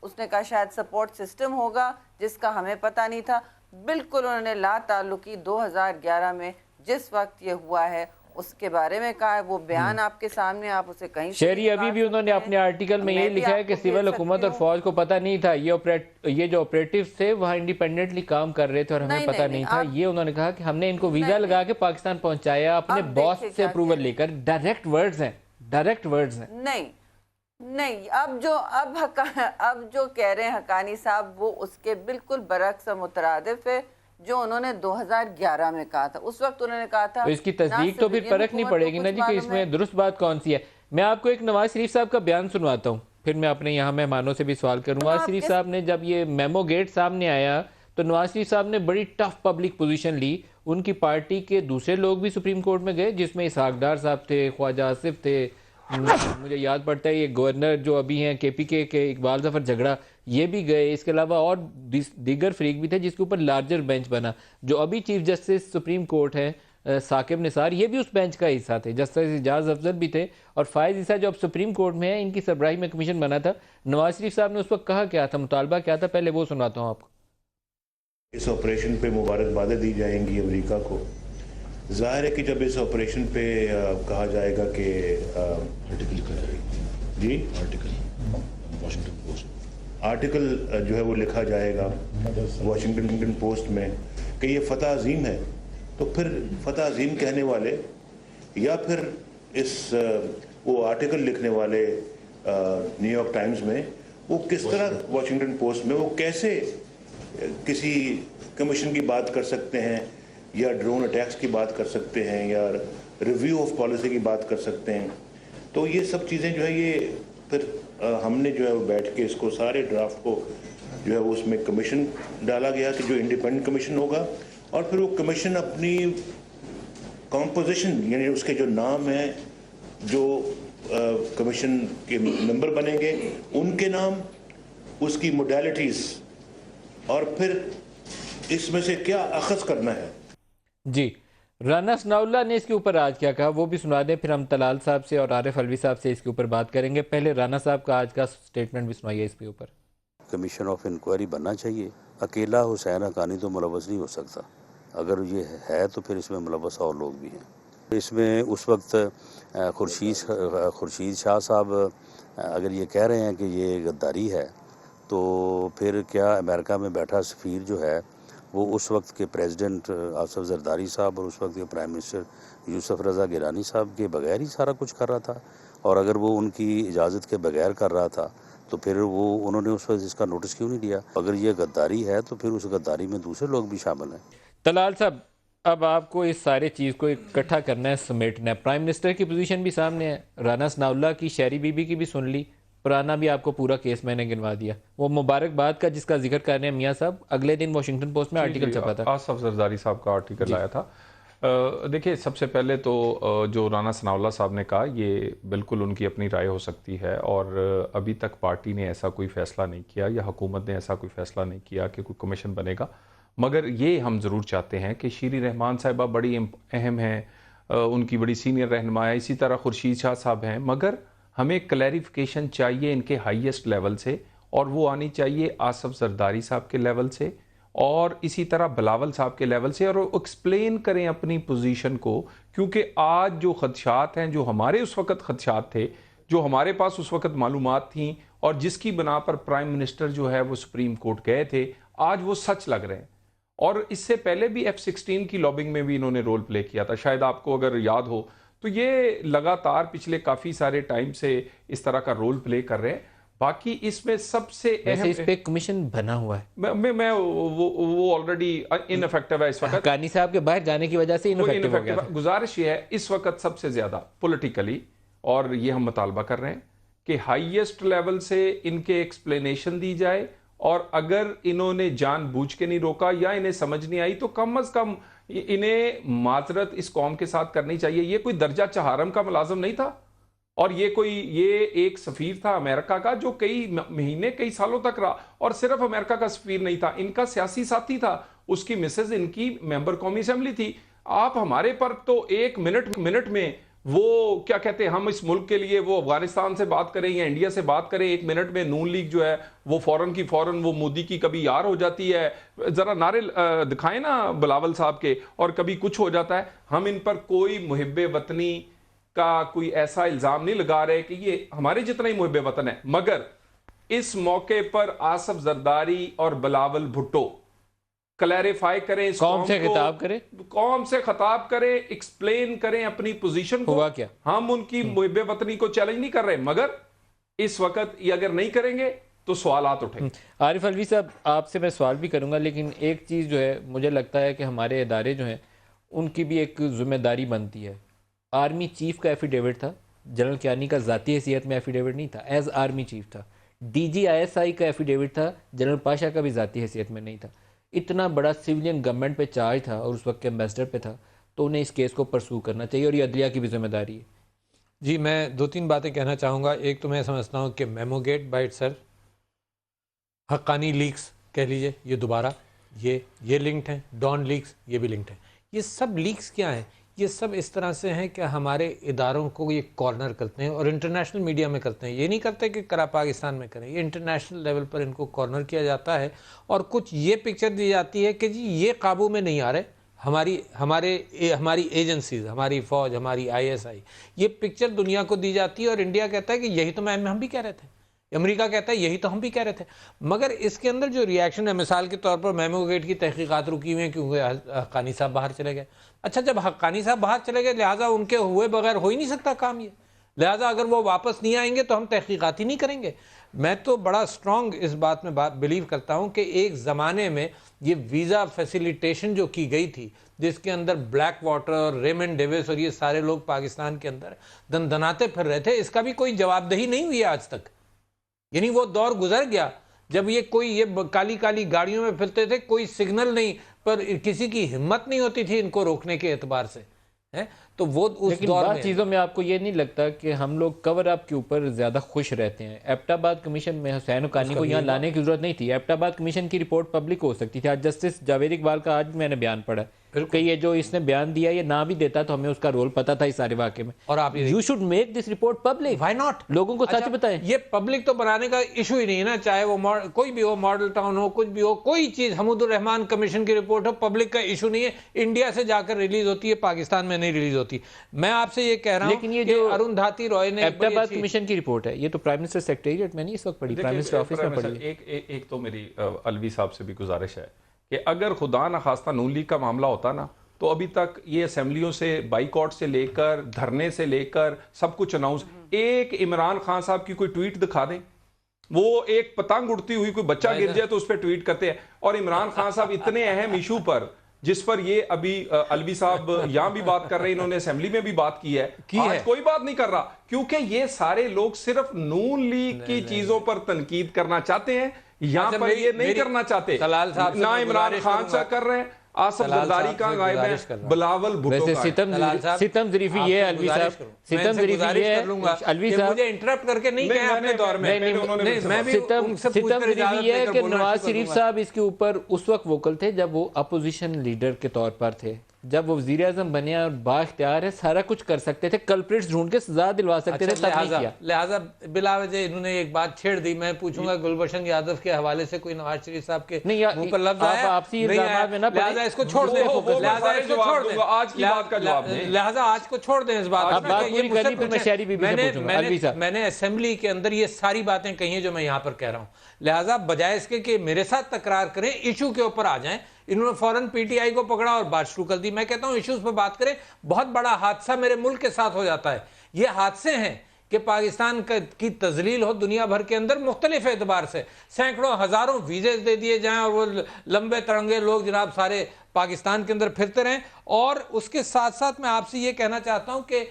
اس نے کہا شاید سپورٹ سسٹم ہوگا جس کا ہمیں پتہ نہیں تھا بالکل انہوں نے لا تعلقی 2011 میں جس وقت یہ ہوا ہے اس کے بارے میں کہا ہے وہ بیان آپ کے سامنے آپ اسے کہیں شہری ابھی بھی انہوں نے اپنے آرٹیکل میں یہ لکھا ہے کہ سول حکومت اور فوج کو پتہ نہیں تھا یہ جو آپریٹیوز تھے وہاں انڈیپینڈنٹلی کام کر رہے تھے اور ہمیں پتہ نہیں تھا یہ انہوں نے کہا کہ ہم نے ان کو ویزا لگا کے پاکستان پہنچایا اپنے باس سے اپروول لے کر ڈائریکٹ ورڈز ہیں نہیں اب جو کہہ رہے ہیں حقانی صاحب وہ اس کے بالکل برعکس مترادف ہے جو انہوں نے 2011 میں کہا تھا اس وقت انہوں نے کہا تھا تو اس کی تصدیق تو پھر فرق نہیں پڑے گی نا جی کہ اس میں درست بات کون سی ہے میں آپ کو ایک نواز شریف صاحب کا بیان سنواتا ہوں پھر میں اپنے یہاں مہمانوں سے بھی سوال کروں نواز شریف صاحب نے جب یہ میمو گیٹ سامنے آیا تو نواز شریف صاحب نے بڑی ٹف پبلک پوزیشن لی ان کی پارٹی کے دوسرے لوگ بھی سپریم کورٹ میں گئے جس میں اسحاق ڈار صاحب تھے خواجہ آصف تھے مجھے یاد پڑتا ہے یہ گورنر جو ابھی ہیں کے پی کے اقبال ظفر جھگڑا یہ بھی گئے اس کے علاوہ اور دیگر فریق بھی تھے جس کے اوپر لارجر بینچ بنا جو ابھی چیف جسٹس سپریم کورٹ ہیں ثاقب نثار یہ بھی اس بینچ کا حصہ تھے جسٹس اعجاز افضل بھی تھے اور فائز عیسیٰ جو اب سپریم کورٹ میں ہیں ان کی سربراہی میں کمیشن بنا تھا نواز شریف صاحب نے اس وقت کہا کیا تھا مطالبہ کیا تھا پہلے وہ سناتا ہوں آپ کو اس آپریشن پہ مبارکبادیں دی جائیں گی امریکہ کو ظاہر ہے کہ جب اس آپریشن پہ کہا جائے گا کہ آرٹیکل لکھا جائے گا جی واشنگٹن پوسٹ آرٹیکل جو ہے وہ لکھا جائے گا واشنگٹن پوسٹ میں کہ یہ فتح عظیم ہے تو پھر فتح عظیم کہنے والے یا پھر اس وہ آرٹیکل لکھنے والے نیو یارک ٹائمز میں وہ کس طرح واشنگٹن پوسٹ میں وہ کیسے کسی کمیشن کی بات کر سکتے ہیں یا ڈرون اٹیکس کی بات کر سکتے ہیں یا ریویو آف پالیسی کی بات کر سکتے ہیں تو یہ سب چیزیں جو ہے یہ پھر ہم نے جو ہے وہ بیٹھ کے اس کو سارے ڈرافٹ کو جو ہے اس میں کمیشن ڈالا گیا کہ جو انڈیپینڈنٹ کمیشن ہوگا اور پھر وہ کمیشن اپنی کمپوزیشن یعنی اس کے جو نام ہیں جو کمیشن کے ممبر بنیں گے ان کے نام اس کی موڈیلٹیز اور پھر اس میں سے کیا اخذ کرنا ہے جی رانا ثناء اللہ نے اس کے اوپر آج کیا کہا وہ بھی سنا دیں پھر ہم طلال صاحب سے اور عارف علوی صاحب سے اس کے اوپر بات کریں گے پہلے رانا صاحب کا آج کا سٹیٹمنٹ بھی سنائیے اس کے اوپر کمیشن آف انکوائری بننا چاہیے اکیلا حسین حقانی تو ملوث نہیں ہو سکتا اگر یہ ہے تو پھر اس میں ملوث اور لوگ بھی ہیں اس میں اس وقت خورشید شاہ صاحب اگر یہ کہہ رہے ہیں کہ یہ غداری ہے تو پھر کیا امریکہ میں بیٹھا سفیر جو ہے وہ اس وقت کے پریزیڈنٹ آصف زرداری صاحب اور اس وقت کے پرائم منسٹر یوسف رضا گیلانی صاحب کے بغیر ہی سارا کچھ کر رہا تھا اور اگر وہ ان کی اجازت کے بغیر کر رہا تھا تو پھر وہ انہوں نے اس وقت اس کا نوٹس کیوں نہیں لیا اگر یہ غداری ہے تو پھر اس غداری میں دوسرے لوگ بھی شامل ہیں طلال صاحب اب آپ کو اس سارے چیز کو اکٹھا کرنا ہے سمیٹنا ہے پرائم منسٹر کی پوزیشن بھی سامنے ہے رانا ثناء اللہ کی شہری بی بی کی بھی سن لی پرانا بھی آپ کو پورا کیس میں نے گنوا دیا وہ مبارکباد کا جس کا ذکر کر رہے ہیں میاں صاحب اگلے دن واشنگٹن پوسٹ میں آرٹیکل چھپا تھا آصف زرداری صاحب کا آرٹیکل آیا تھا دیکھیں سب سے پہلے تو جو رانا ثناء اللہ صاحب نے کہا یہ بالکل ان کی اپنی رائے ہو سکتی ہے اور ابھی تک پارٹی نے ایسا کوئی فیصلہ نہیں کیا یا حکومت نے ایسا کوئی فیصلہ نہیں کیا کہ کوئی کمیشن بنے گا مگر یہ ہم ضرور چاہتے ہیں کہ شیری رحمان صاحبہ بڑی اہم ہیں ان کی بڑی سینئر رہنما ہے اسی طرح خورشید شاہ صاحب ہیں مگر ہمیں کلیریفیکیشن چاہیے ان کے ہائیسٹ لیول سے اور وہ آنی چاہیے آصف زرداری صاحب کے لیول سے اور اسی طرح بلاول صاحب کے لیول سے اور ایکسپلین کریں اپنی پوزیشن کو کیونکہ آج جو خدشات ہیں جو ہمارے اس وقت خدشات تھے جو ہمارے پاس اس وقت معلومات تھیں اور جس کی بنا پر پرائم منسٹر جو ہے وہ سپریم کورٹ گئے تھے آج وہ سچ لگ رہے ہیں. اور اس سے پہلے بھی F-16 کی لابنگ میں بھی انہوں نے رول پلے کیا تھا, شاید آپ کو اگر یاد ہو. تو یہ لگاتار پچھلے کافی سارے ٹائم سے اس طرح کا رول پلے کر رہے ہیں. باقی اس میں سب سے ویسے اس پہ کمیشن بنا ہوا ہے, میں وہ آلریڈی ان افیکٹو ہے اس وقت. حقانی صاحب کے باہر جانے کی وجہ سے ان افیکٹو ہو گیا. گزارش یہ ہے اس وقت سب سے زیادہ پولیٹیکلی, اور یہ ہم مطالبہ کر رہے ہیں کہ ہائیسٹ لیول سے ان کے ایکسپلینیشن دی جائے, اور اگر انہوں نے جان بوجھ کے نہیں روکا یا انہیں سمجھ نہیں آئی تو کم از کم انہیں معذرت اس قوم کے ساتھ کرنی چاہیے. یہ کوئی درجہ چہارم کا ملازم نہیں تھا, اور یہ ایک سفیر تھا امریکہ کا جو کئی مہینے کئی سالوں تک رہا, اور صرف امریکہ کا سفیر نہیں تھا, ان کا سیاسی ساتھی تھا, اس کی مسز ان کی ممبر قومی اسمبلی تھی. آپ ہمارے پر تو ایک منٹ میں وہ کیا کہتے ہیں, ہم اس ملک کے لیے وہ افغانستان سے بات کریں یا انڈیا سے بات کریں, ایک منٹ میں نون لیگ جو ہے وہ فوراً وہ مودی کی کبھی یار ہو جاتی ہے, ذرا نعرے دکھائیں نا بلاول صاحب کے, اور کبھی کچھ ہو جاتا ہے. ہم ان پر کوئی محب وطنی کا کوئی ایسا الزام نہیں لگا رہے کہ یہ ہمارے جتنا ہی محب وطن ہے, مگر اس موقع پر آصف زرداری اور بلاول بھٹو کلیریفائی کریں, اس قوم سے خطاب کریں, قوم سے خطاب کریں, ایکسپلین کریں اپنی پوزیشن کو. ہوا کیا؟ ہم ان کی محب وطنی کو چیلنج نہیں کر رہے, مگر اس وقت یہ اگر نہیں کریں گے تو سوالات اٹھیں. عارف الوی صاحب, آپ سے میں سوال بھی کروں گا, لیکن ایک چیز جو ہے مجھے لگتا ہے کہ ہمارے ادارے جو ہیں ان کی بھی ایک ذمہ داری بنتی ہے. آرمی چیف کا ایفیڈیوٹ تھا, جنرل کیانی کا ذاتی حیثیت میں ایفیڈیوٹ نہیں تھا, ایز آرمی چیف تھا. DGISI کا ایفیڈیوٹ تھا, جنرل پاشا کا بھی ذاتی حیثیت میں نہیں تھا. اتنا بڑا سیولین گورنمنٹ پہ چارج تھا اور اس وقت کے ایمبیسڈر پہ تھا, تو انہیں اس کیس کو پرسو کرنا چاہیے, اور یہ عدلیہ کی بھی ذمہ داری ہے. جی, میں 2-3 باتیں کہنا چاہوں گا. ایک تو میں سمجھتا ہوں کہ memo gate by itself, Haqqani leaks کہہ لیجئے, یہ دوبارہ یہ لنکڈ ہیں, ڈان لیکس یہ بھی لنکڈ ہیں. یہ سب لیکس کیا ہیں؟ یہ سب اس طرح سے ہیں کہ ہمارے اداروں کو یہ کارنر کرتے ہیں, اور انٹرنیشنل میڈیا میں کرتے ہیں. یہ نہیں کرتے کہ پاکستان میں کریں, یہ انٹرنیشنل لیول پر ان کو کارنر کیا جاتا ہے, اور کچھ یہ پکچر دی جاتی ہے کہ جی یہ قابو میں نہیں آ رہے, ہماری ایجنسیز, ہماری فوج, ہماری ISI, یہ پکچر دنیا کو دی جاتی ہے, اور انڈیا کہتا ہے کہ یہی تو ہم بھی کہہ رہے تھے, امریکہ کہتا ہے یہی تو ہم بھی کہہ رہے تھے. مگر اس کے اندر جو ریاکشن ہے, مثال کے طور پر میمو گیٹ کی تحقیقات رکی ہوئی ہیں کیونکہ حقانی صاحب باہر چلے گئے. اچھا, جب حقانی صاحب باہر چلے گئے لہٰذا ان کے ہوئے بغیر ہو ہی نہیں سکتا کام یہ, لہٰذا اگر وہ واپس نہیں آئیں گے تو ہم تحقیقات ہی نہیں کریں گے. میں تو بڑا اسٹرانگ اس بات میں بلیو کرتا ہوں کہ ایک زمانے میں یہ ویزا فیسیلیٹیشن جو کی گئی تھی, جس کے اندر بلیک واٹر, ریمنڈ ڈیوس اور یہ سارے لوگ پاکستان کے اندر دندناتے پھر رہے تھے, اس کا بھی کوئی جواب دہی نہیں ہوئی آج تک. یعنی وہ دور گزر گیا جب یہ کالی کالی گاڑیوں میں پھرتے تھے, کوئی سگنل نہیں, پر کسی کی ہمت نہیں ہوتی تھی ان کو روکنے کے اعتبار سے. تو وہ اس دور میں چیزوں میں آپ کو یہ نہیں لگتا کہ ہم لوگ کور اپ کے اوپر زیادہ خوش رہتے ہیں؟ ایبٹ آباد کمیشن میں حسین حقانی کو یہاں لانے کی ضرورت نہیں تھی. ایبٹ آباد کمیشن کی رپورٹ پبلک ہو سکتی تھی. آج جسٹس جاوید اقبال کا آج میں نے بیان پڑھا کہ یہ جو اس نے بیان دیا یہ نہ بھی دیتا تو ہمیں اس کا رول پتا تھا اس سارے واقعے میں. اور آپ you should make this report public. Why not? لوگوں کو سچ بتائیں. یہ پبلک تو بنانے کا ایشو ہی نہیں ہے نا, چاہے وہ کوئی بھی ہو, ماڈل ٹاؤن ہو, کچھ بھی ہو, کوئی چیز حمود الرحمان کمیشن کی رپورٹ ہو, پبلک کا ایشو نہیں ہے. انڈیا سے جا کر ریلیز ہوتی ہے, پاکستان میں نہیں ریلیز ہوتی. میں آپ سے یہ کہہ رہا ہوں, لیکن یہ جو ارون دھاتی رائے نے ایبٹ آباد کمیشن کی رپورٹ ہے, یہ تو پرائم منسٹر سیکریٹریٹ میں نہیں اس وقت پڑھی, پرائم منسٹر آفس میں پڑھی. ایک تو میری الوی صاحب سے بھی گزارش ہے کہ اگر خدا نخواستہ نون لیگ کا معاملہ ہوتا نا, تو ابھی تک یہ اسمبلیوں سے بائیکاٹ سے لے کر دھرنے سے لے کر سب کچھ اناؤنس. ایک عمران خان صاحب کی کوئی ٹویٹ دکھا دیں, وہ ایک پتنگ اڑتی ہوئی کوئی بچہ گر جائے تو اس پہ ٹویٹ کرتے ہیں. اور عمران خان صاحب اتنے اہم ایشو پر, جس پر یہ ابھی الوی صاحب یہاں بھی بات کر رہے ہیں, انہوں نے اسمبلی میں بھی بات کی ہے, آج کوئی بات نہیں کر رہا, کیونکہ یہ سارے لوگ صرف نون لیگ کی چیزوں پر تنقید کرنا چاہتے ہیں, یہاں پر یہ نہیں کرنا چاہتے. نہ عمران خان سے کر رہے ہیں, آصف زرداری کا غائب ہے, بلاول بھٹو کا. ستم ظریفی یہ ہے الوی صاحب, ستم ظریفی یہ ہے الوی صاحب, مجھے انٹرپٹ کر کے نہیں کہا اپنے دور میں. ستم ظریفی یہ ہے کہ نواز شریف صاحب اس کے اوپر اس وقت ووکل تھے جب وہ اپوزیشن لیڈر کے طور پر تھے, جب وہ وزیر اعظم بنے اور با اختیار ہے سارا کچھ کر سکتے تھے, کلپریٹس ڈھونڈ کے سزا دلوا سکتے تھے, سب نہیں کیا. لہٰذا بلا وجہ انہوں نے ایک بات چھیڑ دی. میں پوچھوں گا گلبشن یادو کے حوالے سے کوئی نواز شریف صاحب کے منہ پر لفظ آیا؟ آپسی الزامات میں نہ پڑیں, لہٰذا اس کو چھوڑ دیں, لہٰذا اس کو چھوڑ دیں, آج کی بات کا جواب دیں, لہٰذا آج کو چھوڑ دیں اس بات. اب بات پوری کرنی پھر میں شہری بی بی سے پوچھوں گا. الوی صاحب, میں نے اسمبلی کے اندر یہ ساری باتیں کہی ہیں جو میں یہاں پر کہہ رہا ہوں, لہٰذا بجائے اس کے کہ میرے ساتھ تکرار کریں, ایشو کے اوپر آ جائیں. انہوں نے فوراً پی ٹی آئی کو پکڑا اور بات شروع کر دی. میں کہتا ہوں ایشوز پہ بات کریں. بہت بڑا حادثہ میرے ملک کے ساتھ ہو جاتا ہے. یہ حادثے ہیں کہ پاکستان کی تذلیل ہو دنیا بھر کے اندر مختلف اعتبار سے, سینکڑوں ہزاروں ویزے دے دیے جائیں اور وہ لمبے ترنگے لوگ جناب سارے پاکستان کے اندر پھرتے رہیں. اور اس کے ساتھ ساتھ میں آپ سے یہ کہنا چاہتا ہوں کہ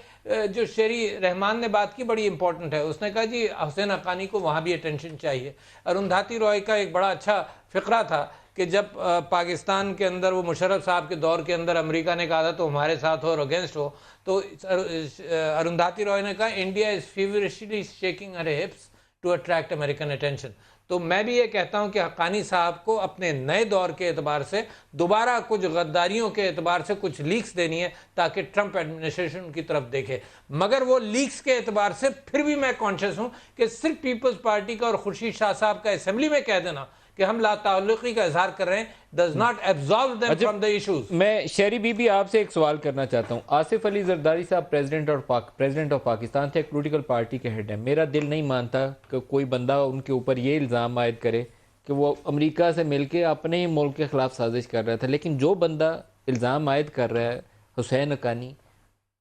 جو شیری رحمان نے بات کی بڑی امپورٹنٹ ہے. اس نے کہا جی حسین حقانی کو وہاں بھی اٹینشن چاہیے. ارندھاتی رائے کا ایک بڑا اچھا فقرہ تھا کہ جب پاکستان کے اندر وہ مشرف صاحب کے دور کے اندر امریکہ نے کہا تھا تو ہمارے ساتھ ہو اور اگینسٹ ہو, تو ارندھاتی رائے نے کہا India is feverishly shaking her hips to attract American attention. تو میں بھی یہ کہتا ہوں کہ حقانی صاحب کو اپنے نئے دور کے اعتبار سے دوبارہ کچھ غداریوں کے اعتبار سے کچھ لیکس دینی ہے تاکہ ٹرمپ ایڈمنسٹریشن کی طرف دیکھے. مگر وہ لیکس کے اعتبار سے پھر بھی میں کانشیس ہوں کہ صرف پیپلز پارٹی کا اور خورشید شاہ صاحب کا اسمبلی میں کہہ دینا کہ ہم لا تعلقی کا اظہار کر رہے ہیں does not absolve them from the issues. میں شہری بی بی آپ سے ایک سوال کرنا چاہتا ہوں. آصف علی زرداری صاحب پریزیڈنٹ آف پاکستان تھے, ایک پولیٹیکل پارٹی کے ہیڈ ہیں. میرا دل نہیں مانتا کہ کوئی بندہ ان کے اوپر یہ الزام عائد کرے کہ وہ امریکہ سے مل کے اپنے ہی ملک کے خلاف سازش کر رہا تھا. لیکن جو بندہ الزام عائد کر رہا ہے حسین حقانی,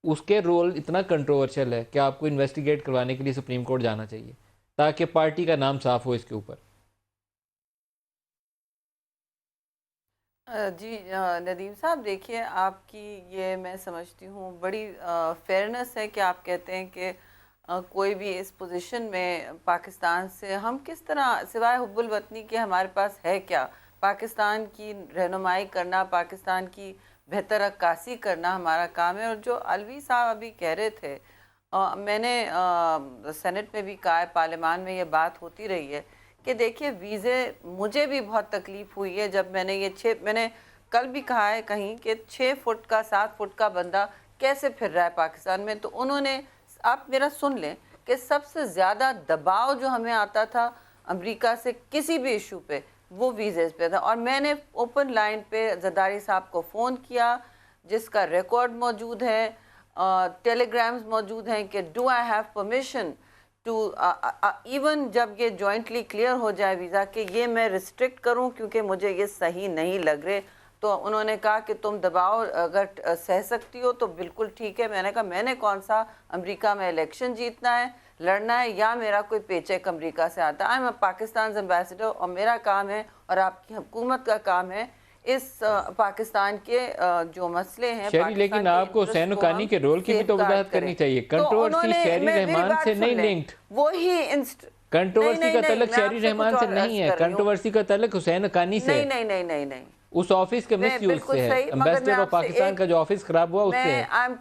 اس کے رول اتنا کنٹروورشل ہے کہ آپ کو انویسٹیگیٹ کروانے کے لیے سپریم کورٹ جانا چاہیے تاکہ پارٹی کا نام صاف ہو اس کے اوپر. جی ندیم صاحب, دیکھیے آپ کی یہ میں سمجھتی ہوں بڑی فیئرنس ہے کہ آپ کہتے ہیں کہ کوئی بھی اس پوزیشن میں پاکستان سے ہم کس طرح سوائے حب الوطنی کے ہمارے پاس ہے کیا. پاکستان کی رہنمائی کرنا, پاکستان کی بہتر عکاسی کرنا ہمارا کام ہے. اور جو الوی صاحب ابھی کہہ رہے تھے, میں نے سینٹ میں بھی کہا ہے, پارلیمان میں یہ بات ہوتی رہی ہے کہ دیکھیے ویزے مجھے بھی بہت تکلیف ہوئی ہے جب میں نے میں نے کل بھی کہا ہے کہیں کہ 6 فٹ کا 7 فٹ کا بندہ کیسے پھر رہا ہے پاکستان میں. تو انہوں نے, آپ میرا سن لیں کہ سب سے زیادہ دباؤ جو ہمیں آتا تھا امریکہ سے کسی بھی ایشو پہ وہ ویزیز پہ تھا. اور میں نے اوپن لائن پہ زرداری صاحب کو فون کیا جس کا ریکارڈ موجود ہے, ٹیلی گرامز موجود ہیں کہ do I have permission to even جب یہ جوائنٹلی کلیئر ہو جائے ویزا کہ یہ میں ریسٹرکٹ کروں کیونکہ مجھے یہ صحیح نہیں لگ رہے. تو انہوں نے کہا کہ تم دباؤ اگر سہ سکتی ہو تو بالکل ٹھیک ہے. میں نے کہا میں نے کون سا امریکہ میں الیکشن جیتنا ہے, لڑنا ہے, یا میرا کوئی پے چیک امریکہ سے آتا ہے. I am a Pakistan ambassador اور میرا کام ہے اور آپ کی حکومت کا کام ہے اس پاکستان کے جو مسئلے ہیں. شہری, لیکن آپ کو حسین حقانی کے رول کی بھی تو وضاحت کرنی چاہیے. کنٹروورسی شہری رحمان سے نہیں لنکڈ, وہی کنٹروورسی کا تعلق شہری رحمان سے نہیں ہے, کنٹروورسی کا تعلق حسین حقانی سے ہے. نہیں اس آفس کے مس یوز سے ہے. امبیسڈر آف پاکستان کا جو آفس خراب ہوا اس سے ہے. I am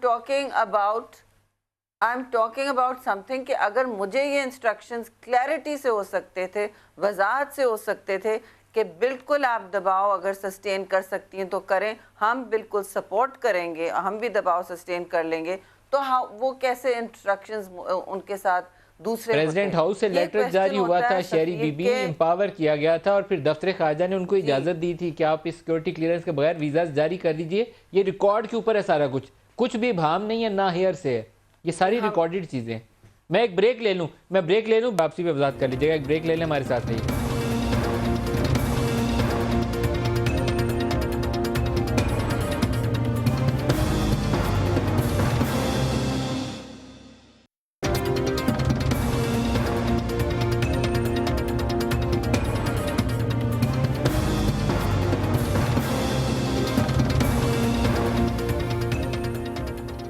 talking about some thing کہ اگر مجھے یہ انسٹرکشنز کلیئرٹی سے ہو سکتے تھے, وضاحت سے ہو سکتے تھے کہ بالکل آپ دباؤ اگر سسٹین کر سکتی ہیں تو کریں, ہم بالکل سپورٹ کریں گے, ہم بھی دباؤ سسٹین کر لیں گے. تو وہ کیسے انسٹرکشنز ان کے ساتھ دوسرے پریزیڈنٹ ہاؤس سے لیٹر جاری ہوا تھا, شہری بی بی امپاور کیا گیا تھا, اور پھر دفتر خارجہ نے ان کو اجازت دی تھی کہ آپ اس سیکورٹی کلیئرنس کے بغیر ویزاز جاری کر دیجئے. یہ ریکارڈ کے اوپر ہے سارا کچھ بھی بھام نہیں ہے, نہ ہیئر سے ہے, یہ ساری ریکارڈڈ چیزیں. میں ایک بریک لے لوں, واپسی پہ وضاحت کر لیجیے گا. ایک بریک لے لیں, ہمارے ساتھ رہیے.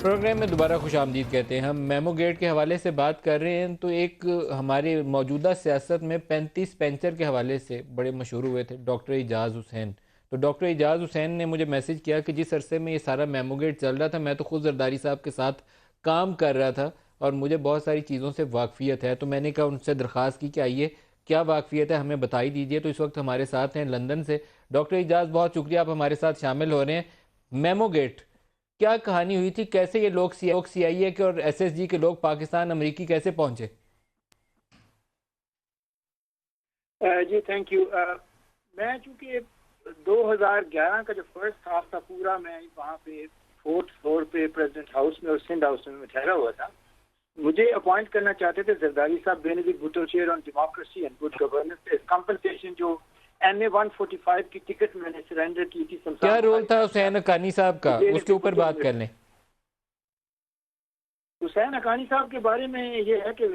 پروگرام میں دوبارہ خوش آمدید کہتے ہیں. ہم میمو گیٹ کے حوالے سے بات کر رہے ہیں. تو ایک ہمارے موجودہ سیاست میں 35 پینچر کے حوالے سے بڑے مشہور ہوئے تھے ڈاکٹر اعجاز حسین. تو ڈاکٹر اعجاز حسین نے مجھے میسج کیا کہ جس عرصے میں یہ سارا میمو گیٹ چل رہا تھا میں تو خود زرداری صاحب کے ساتھ کام کر رہا تھا اور مجھے بہت ساری چیزوں سے واقفیت ہے. تو میں نے کہا ان سے درخواست کی کہ آئیے کیا واقفیت ہے ہمیں بتائی دیجئے. تو اس وقت ہمارے ساتھ ہیں لندن سے ڈاکٹر اعجاز. بہت شکریہ آپ ہمارے ساتھ شامل ہو رہے ہیں. میمو گیٹ کیا کہانی ہوئی تھی؟ کیسے یہ لوگ سی آئی اے کے اور ایس ایس جی کے لوگ پاکستان امریکی کیسے پہنچے؟ جی تھینک یو. میں چونکہ 2011 کا جو فرسٹ ہاف تھا پورا میں وہاں پہ 4th فلور پہ پریزیڈنٹ ہاؤس میں اور سندھ ہاؤس میں ٹھہرا ہوا تھا. مجھے اپوائنٹ کرنا چاہتے تھے زرداری صاحب Benazir Bhutto chair on democracy and good governance. Compensation جو MA 145 کی ٹکٹ میں نے سرینڈر کی تھی. کیا رول تھا حسین حقانی صاحب کا؟ اس کے اوپر بات کر لیں. حسین حقانی صاحب کے بارے میں یہ ہے کہ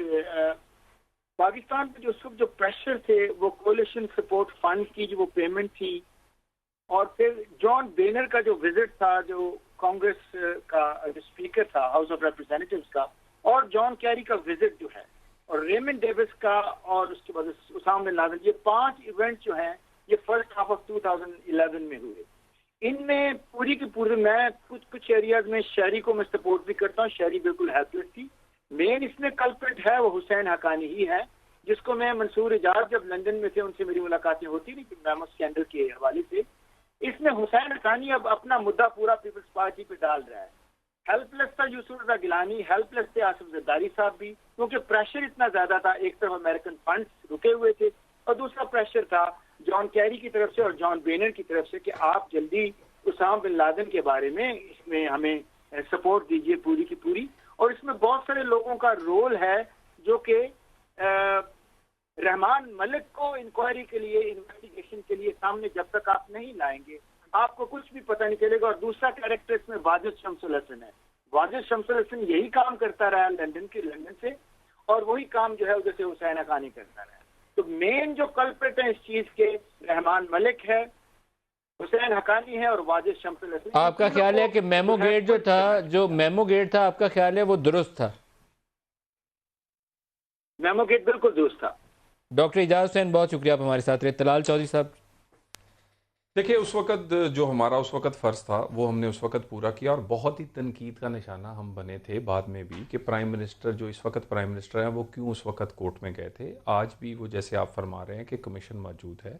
پاکستان پہ جو اس وقت جو پریشر تھے وہ کولیشن سپورٹ فنڈ کی جو وہ پیمنٹ تھی، اور پھر جان بینر کا جو وزٹ تھا جو کانگریس کا جو اسپیکر تھا ہاؤس آف ریپرزینٹیوز کا، اور جان کیری کا وزٹ جو ہے، اور ریمنڈ ڈیوس کا، اور اس کے بعد اسامہ بن لادن، یہ 5 ایونٹ جو ہیں یہ فرسٹ ہاف آف 2011 میں ہوئے. ان میں پوری کی پوری میں کچھ ایریاز میں شہری کو میں سپورٹ بھی کرتا ہوں. شہری بالکل ہیلپ لیس تھی. مین اس میں کلپریٹ ہے وہ حسین حقانی ہی ہے، جس کو میں منصور اعجاز جب لندن میں تھے ان سے میری ملاقاتیں ہوتی نہیں تھی میمو اسکینڈل کے حوالے سے. اس میں حسین حقانی اب اپنا مدعا پورا پیپلز پارٹی پہ ڈال رہا ہے. ہیلپ لیس تھا یوسف رضا گیلانی، ہیلپ لیس تھے آصف زرداری صاحب بھی، کیونکہ پریشر اتنا زیادہ تھا. ایک طرف امریکن فنڈز رکے ہوئے تھے اور دوسرا پریشر تھا جان کیری کی طرف سے اور جان بینر کی طرف سے کہ آپ جلدی اسامہ بن لادن کے بارے میں اس میں ہمیں سپورٹ دیجیے پوری کی پوری. اور اس میں بہت سارے لوگوں کا رول ہے جو کہ رحمان ملک کو انکوائری کے لیے، انویسٹیگیشن کے لیے سامنے جب تک آپ نہیں لائیں گے آپ کو کچھ بھی پتہ نہیں چلے گا. اور دوسرا کیریکٹر اس میں واجد شمس الحسن ہے. واجد شمس الحسن یہی کام کرتا رہا لندن سے، اور وہی کام جو ہے ادھر سے حسین حقانی کرتا رہا. تو مین جو کلپریٹ ہیں اس چیز کے رحمان ملک ہے، حسین حقانی ہے اور واجد شمس الحسن. آپ کا خیال ہے کہ میمو گیٹ جو میمو گیٹ تھا، آپ کا خیال ہے وہ درست تھا؟ میمو گیٹ بالکل درست تھا. ڈاکٹر اعجاز حسین بہت شکریہ آپ ہمارے ساتھ رہے. طلال چودھری صاحب. دیکھیں اس وقت جو ہمارا اس وقت فرض تھا وہ ہم نے اس وقت پورا کیا، اور بہت ہی تنقید کا نشانہ ہم بنے تھے بعد میں بھی کہ پرائم منسٹر جو اس وقت پرائم منسٹر ہیں وہ کیوں اس وقت کورٹ میں گئے تھے. آج بھی وہ جیسے آپ فرما رہے ہیں کہ کمیشن موجود ہے،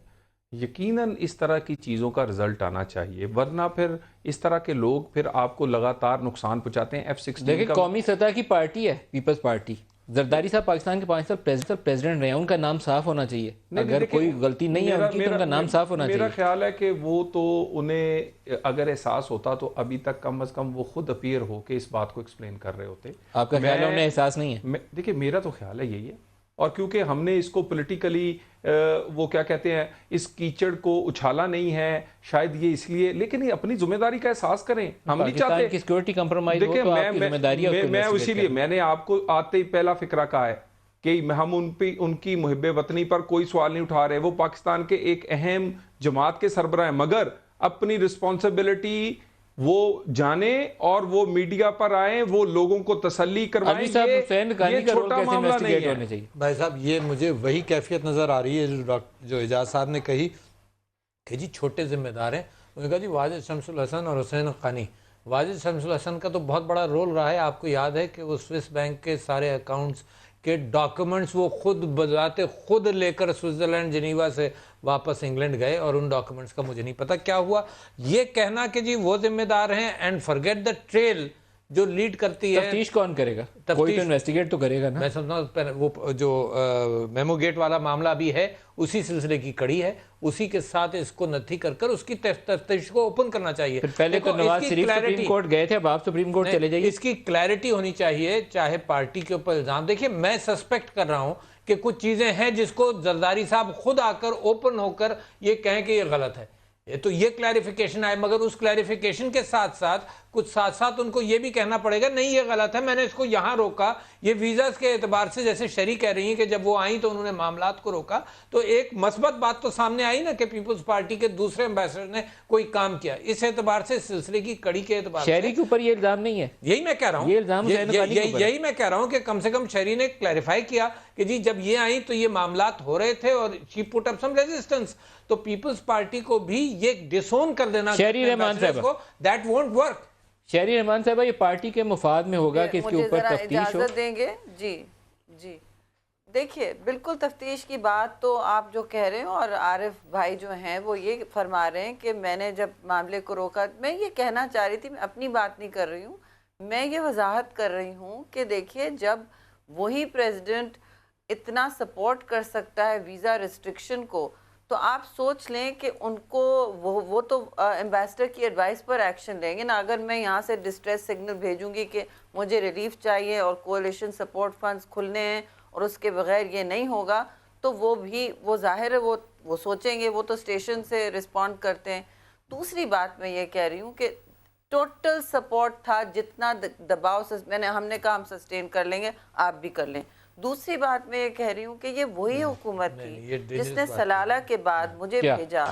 یقیناً اس طرح کی چیزوں کا رزلٹ آنا چاہیے، ورنہ پھر اس طرح کے لوگ پھر آپ کو لگاتار نقصان پہنچاتے ہیں. F-16 دیکھیں قومی سطح کی پارٹی ہے پیپلز پارٹی. زرداری صاحب پاکستان کے 5 سال پریزیڈنٹ رہے ہیں، ان کا نام صاف ہونا چاہیے. اگر کوئی غلطی نہیں ہے ان کی تو ان کا نام صاف ہونا چاہیے. میرا خیال ہے کہ وہ تو انہیں اگر احساس ہوتا تو ابھی تک کم از کم وہ خود اپیئر ہو کے اس بات کو ایکسپلین کر رہے ہوتے. آپ کا خیال ہے انہیں احساس نہیں ہے؟ دیکھیں میرا تو خیال ہے یہی ہے، اور کیونکہ ہم نے اس کو پولیٹیکلی وہ کیا کہتے ہیں اس کیچڑ کو اچھالا نہیں ہے شاید یہ اس لیے، لیکن یہ اپنی ذمہ داری کا احساس کریں. ہم نہیں چاہتے کی سیکورٹی کمپرومائز ہو تو آپ کی ذمہ داری ہے. میں اسی لیے میں نے آپ کو آتے ہی پہلا فکرہ کہا ہے کہ ہم ان کی محب وطنی پر کوئی سوال نہیں اٹھا رہے. وہ پاکستان کے ایک اہم جماعت کے سربراہ ہیں، مگر اپنی رسپانسبلٹی وہ جانیں اور وہ میڈیا پر آئیں، وہ لوگوں کو تسلی کروائیں. یہ چھوٹا معاملہ نہیں ہے بھائی صاحب. یہ مجھے وہی کیفیت نظر آ رہی ہے جو اعجاز صاحب نے کہی کہ جی چھوٹے ذمہ دار ہیں. انہوں نے کہا جی واجد شمس الحسن اور حسین حقانی. واجد شمس الحسن کا تو بہت بڑا رول رہا ہے. آپ کو یاد ہے کہ وہ سوئس بینک کے سارے اکاؤنٹس کے ڈاکومنٹس وہ خود بذات خود لے کر سوئٹزرلینڈ جنیوا سے واپس انگلینڈ گئے، اور ان ڈاکومنٹس کا مجھے نہیں پتا کیا ہوا. یہ کہنا کہ جی وہ ذمہ دار ہیں اینڈ فرگیٹ دا ٹریل جو لیڈ کرتی ہے. تفتیش کون کرے گا؟ کوئی تو انویسٹیگیٹ تو کرے گا نا. میں سمجھتا ہوں وہ جو میمو گیٹ والا معاملہ بھی ہے اسی سلسلے کی کڑی ہے، اسی کے ساتھ اس کو نتھی کر اس کی تفتیش کو اوپن کرنا چاہیے. پہلے تو نواز شریف سپریم کورٹ گئے تھے، اب آپ سپریم کورٹ چلے جائیے. اس کی کلیئرٹی ہونی چاہیے. چاہے پارٹی کے اوپر الزام، دیکھیے میں سسپیکٹ کر رہا ہوں کہ کچھ چیزیں ہیں جس کو زرداری صاحب خود آ کر اوپن ہو کر یہ کہیں کہ یہ غلط ہے، تو یہ کلیریفیکیشن آئے. مگر اس کلیریفیکیشن کے ساتھ ساتھ ان کو یہ بھی کہنا پڑے گا نہیں یہ غلط ہے، میں نے اس کو یہاں روکا. یہ ویزاز کے اعتبار سے جیسے شری کہہ رہی ہیں کہ جب وہ آئیں تو انہوں نے معاملات کو روکا، تو ایک مثبت بات تو سامنے آئی نا کہ پیپلز پارٹی کے دوسرے امبیسڈر نے کوئی کام کیا. اس اعتبار سے سلسلے کی کڑی کے اعتبار سے شہری کے اوپر یہ الزام نہیں ہے. یہی میں کہہ رہا ہوں، یہ الزام یہی میں کہہ رہا ہوں کہ کم سے کم شہری نے کلیریفائی کیا کہ جی جب یہ آئیں تو یہ معاملات ہو رہے تھے اور شی پٹ اپ سم ریزسٹنس. تو پیپلز پارٹی کو بھی یہ ڈسون کر دینا شہری رحمان صاحب دیٹ وونٹ ورک. شہری رحمان صاحبہ یہ پارٹی کے مفاد میں ہوگا کہ اس کے اوپر تفتیش ہو. اجازت دیں گے؟ جی دیکھیے بالکل تفتیش کی بات تو آپ جو کہہ رہے ہیں، اور عارف بھائی جو ہیں وہ یہ فرما رہے ہیں کہ میں نے جب معاملے کو روکا، میں یہ کہنا چاہ رہی تھی، میں اپنی بات نہیں کر رہی ہوں، میں یہ وضاحت کر رہی ہوں کہ دیکھیے جب وہی پریزیڈنٹ اتنا سپورٹ کر سکتا ہے ویزا ریسٹرکشن کو، تو آپ سوچ لیں کہ ان کو وہ تو ایمبیسڈر کی ایڈوائس پر ایکشن لیں گے نا. اگر میں یہاں سے ڈسٹریس سگنل بھیجوں گی کہ مجھے ریلیف چاہیے اور کولیشن سپورٹ فنڈز کھلنے ہیں اور اس کے بغیر یہ نہیں ہوگا، تو وہ ظاہر ہے وہ سوچیں گے، وہ تو اسٹیشن سے رسپونڈ کرتے ہیں. دوسری بات میں یہ کہہ رہی ہوں کہ ٹوٹل سپورٹ تھا، جتنا دباؤ ہم نے کہا ہم سسٹین کر لیں گے، آپ بھی کر لیں. دوسری بات میں یہ کہہ رہی ہوں کہ یہ وہی حکومت تھی جس نے سلالہ کے بعد مجھے بھیجا،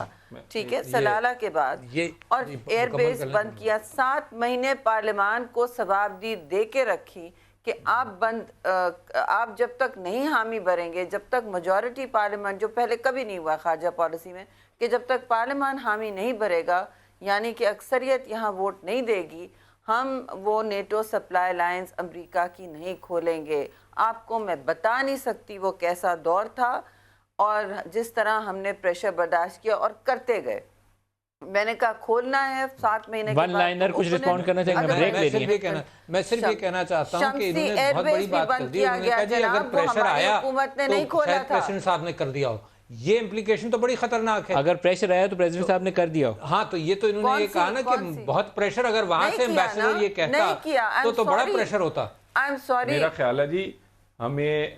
ٹھیک ہے، سلالہ کے بعد، اور ایئر بیس بند کیا. 7 مہینے پارلیمان کو ثوابدید دے کے رکھی کہ آپ جب تک نہیں حامی بھریں گے، جب تک میجورٹی پارلیمان، جو پہلے کبھی نہیں ہوا خارجہ پالیسی میں، کہ جب تک پارلیمان حامی نہیں بھرے گا، یعنی کہ اکثریت یہاں ووٹ نہیں دے گی، ہم وہ نیٹو سپلائی لائنز امریکہ کی نہیں کھولیں گے. آپ کو میں بتا نہیں سکتی وہ کیسا دور تھا اور جس طرح ہم نے پریشر برداشت کیا اور کرتے گئے. میں نے کہا کھولنا ہے 7 مہینے کے بعد. ون لائنر کچھ رسپونڈ کرنا چاہیں گے، بریک لے لیں. میں صرف یہ کہنا چاہتا ہوں کہ انہوں نے بہت بڑی بات کر دی. انہوں نے کہا جی اگر پریشر آیا تو شاید پریزیڈنٹ صاحب نے کر دیا ہو. یہ امپلیکیشن تو بڑی خطرناک ہے. اگر پریشر آیا تو پریزیڈنٹ صاحب نے کر دیا ہو. ہاں تو یہ تو انہوں نے یہ کہا نا کہ بہت پریشر، اگر وہاں سے ایمبیسڈر یہ کہتا تو بڑا پریشر ہوتا. میرا خیال ہے جی ہمیں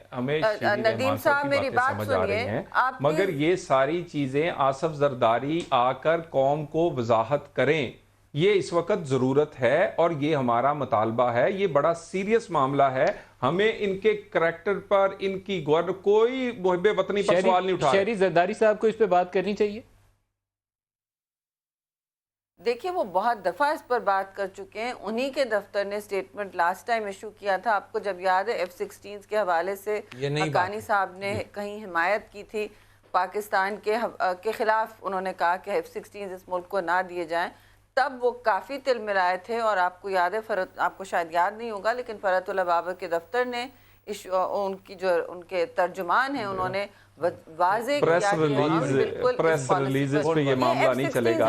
ندیم صاحب میری بات سنیے، مگر یہ ساری چیزیں آصف زرداری آ کر قوم کو وضاحت کریں، یہ اس وقت ضرورت ہے اور یہ ہمارا مطالبہ ہے. یہ بڑا سیریس معاملہ ہے. ہمیں ان کے کریکٹر پر، ان کی کوئی محب وطنی پر سوال نہیں اٹھا. شہری زرداری صاحب کو اس پہ بات کرنی چاہیے. دیکھیے وہ بہت دفعہ اس پر بات کر چکے ہیں. انہی کے دفتر نے سٹیٹمنٹ لاسٹ ٹائم ایشو کیا تھا، آپ کو جب یاد ہے F-16 کے حوالے سے حقانی صاحب نے کہیں حمایت کی تھی پاکستان کے خلاف. انہوں نے کہا کہ F-16 اس ملک کو نہ دیے جائیں. تب وہ کافی تل ملائے تھے، اور آپ کو یاد ہے، آپ کو شاید یاد نہیں ہوگا، لیکن فرحت اللہ بابر کے دفتر نے ان کے ترجمان ہیں، انہوں نے واضح کیا کہ پریس ریلیز پہ یہ معاملہ نہیں چلے گا.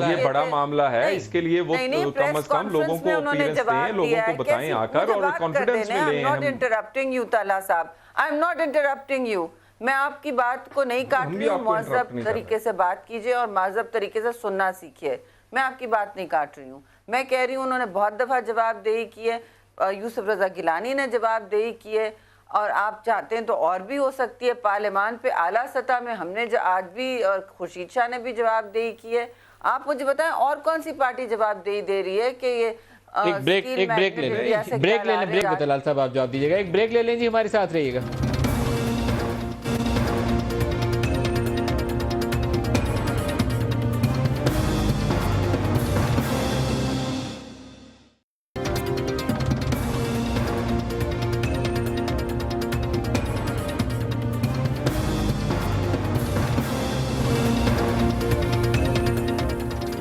یہ بڑا معاملہ ہے، اس کے لیے وہ کم از کم لوگوں کو اپیرنس دیں، لوگوں کو بتائیں آ کر اور کانفیڈنس میں لیں. I'm not interrupting you Talha صاحب، I'm not interrupting you. میں آپ کی بات کو نہیں کاٹ رہی ہوں. مہذب طریقے سے بات کیجئے اور مہذب طریقے سے سننا سیکھیے. میں آپ کی بات نہیں کاٹ رہی ہوں. میں کہہ رہی ہوں انہوں نے بہت دفعہ جواب دہی کی ہے، یوسف رضا گیلانی نے جواب دہی کی ہے، اور آپ چاہتے ہیں تو اور بھی ہو سکتی ہے. پارلیمان پہ اعلیٰ سطح میں ہم نے آج بھی، اور خورشید شاہ نے بھی جواب دہی کی ہے. آپ مجھے بتائیں اور کون سی پارٹی جواب دہی دے رہی ہے کہ یہ ایک بریک لے لیں. بریک بطلال صاحب آپ جواب دیجیے گا. ایک بریک لے لیں جی، ہمارے ساتھ رہیے گا.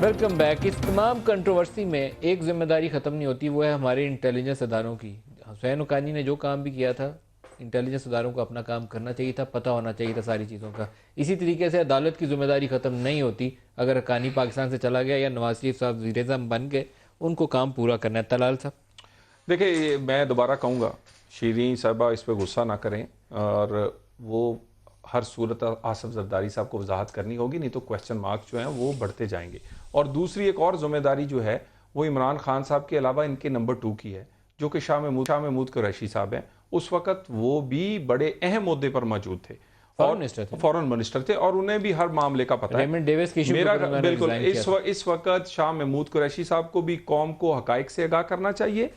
Welcome back. اس تمام کنٹروورسی میں ایک ذمہ داری ختم نہیں ہوتی، وہ ہے ہمارے انٹیلیجنس اداروں کی. حسین حقانی نے جو کام بھی کیا تھا، انٹیلیجنس اداروں کو اپنا کام کرنا چاہیے تھا، پتہ ہونا چاہیے تھا ساری چیزوں کا. اسی طریقے سے عدالت کی ذمہ داری ختم نہیں ہوتی. اگر حقانی پاکستان سے چلا گیا یا نواز شریف صاحب وزیر اعظم بن گئے، ان کو کام پورا کرنا ہے. طلال صاحب دیکھیں، میں دوبارہ کہوں گا، شیرین صاحبہ اس پہ غصہ نہ کریں، اور وہ ہر صورت آصف زرداری صاحب کو وضاحت کرنی ہوگی، نہیں تو کویسچن مارک جو ہیں وہ بڑھتے جائیں گے. اور دوسری ایک اور ذمہ داری جو ہے وہ عمران خان صاحب کے علاوہ ان کے نمبر 2 کی ہے، جو کہ شاہ محمود قریشی صاحب ہیں. اس وقت وہ بھی بڑے اہم عہدے پر موجود تھے، فورن منسٹر تھے، اور انہیں بھی ہر معاملے کا پتہ ہے. میرا بالکل اس وقت شاہ محمود قریشی صاحب کو بھی قوم کو حقائق سے آگاہ کرنا چاہیے.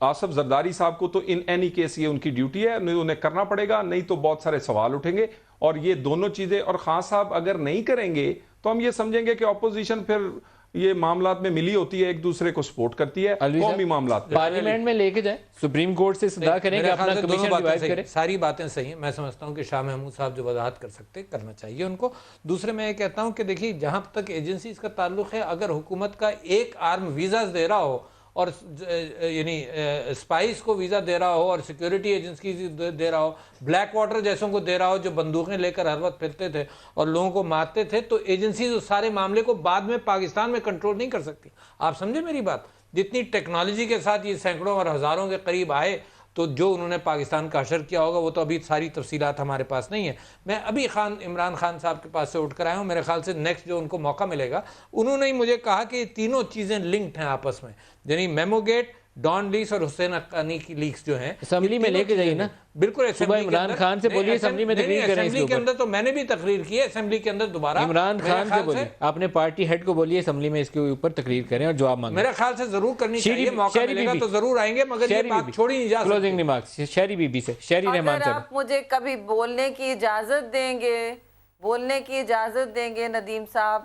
آصف زرداری صاحب کو تو ان اینی کیس یہ ان کی ڈیوٹی ہے، انہیں کرنا پڑے گا، نہیں تو بہت سارے سوال اٹھیں گے. اور یہ دونوں چیزیں، اور خان صاحب اگر نہیں کریں گے تو ہم یہ سمجھیں گے کہ اپوزیشن پھر یہ معاملات میں ملی ہوتی ہے، ایک دوسرے کو سپورٹ کرتی ہے قومی معاملات میں. پارلیمنٹ میں لے کے جائیں، سپریم کورٹ سے صدا کریں کہ اپنا کمیشن ریوائیو کریں. ساری باتیں صحیح ہیں. میں سمجھتا ہوں کہ شاہ محمود صاحب جو وضاحت کر سکتے کرنا چاہیے ان کو. دوسرے میں یہ کہتا ہوں کہ دیکھیے، جہاں تک ایجنسیز کا تعلق ہے، اگر حکومت کا ایک آرم ویزاز دے رہا ہو اور یعنی اسپائس کو ویزا دے رہا ہو اور سیکیورٹی ایجنسی دے رہا ہو, بلیک واٹر جیسوں کو دے رہا ہو جو بندوقیں لے کر ہر وقت پھرتے تھے اور لوگوں کو مارتے تھے, تو ایجنسیز اس سارے معاملے کو بعد میں پاکستان میں کنٹرول نہیں کر سکتی. آپ سمجھے میری بات؟ جتنی ٹیکنالوجی کے ساتھ یہ سینکڑوں اور ہزاروں کے قریب آئے, تو جو انہوں نے پاکستان کا حشر کیا ہوگا وہ تو ابھی ساری تفصیلات ہمارے پاس نہیں ہیں. میں ابھی عمران خان صاحب کے پاس سے اٹھ کر آیا ہوں, میرے خیال سے نیکسٹ جو ان کو موقع ملے گا, انہوں نے مجھے کہا کہ یہ تینوں چیزیں لنکڈ ہیں آپس میں, یعنی میمو گیٹ, ڈان لیکس اور حسین حقانی کی لیکس جو ہیں اسمبلی میں لے کے جائیے نا. بالکل صبح عمران خان سے بولیے اسمبلی میں تقریر کریں. اسمبلی کے اندر تو میں نے بھی تقریر کی ہے, اسمبلی کے اندر دوبارہ عمران خان سے بولیے, آپ نے پارٹی ہیڈ کو بولیے اسمبلی میں اس کے اوپر تقریر کریں اور جواب مانگیں. میرے خیال سے ضرور کرنی چاہیے, موقع ملے گا تو ضرور آئیں گے, مگر یہ بات چھوڑی نہیں جا سکتی. کلوزنگ ریمارکس شہری بی بی سے, شہری رحمان اگر صاحب. آپ مجھے کبھی بولنے کی اجازت دیں گے ندیم صاحب,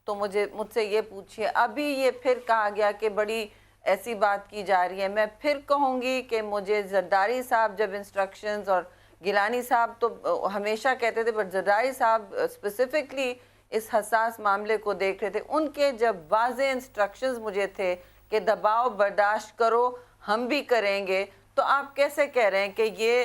تو مجھ سے یہ پوچھیے. ابھی یہ پھر کہا گیا کہ بڑی ایسی بات کی جا رہی ہے, میں پھر کہوں گی کہ مجھے زرداری صاحب جب انسٹرکشنز, اور گیلانی صاحب تو ہمیشہ کہتے تھے, بٹ زرداری صاحب اسپیسیفکلی اس حساس معاملے کو دیکھ رہے تھے, ان کے جب واضح انسٹرکشنز مجھے تھے کہ دباؤ برداشت کرو, ہم بھی کریں گے, تو آپ کیسے کہہ رہے ہیں کہ یہ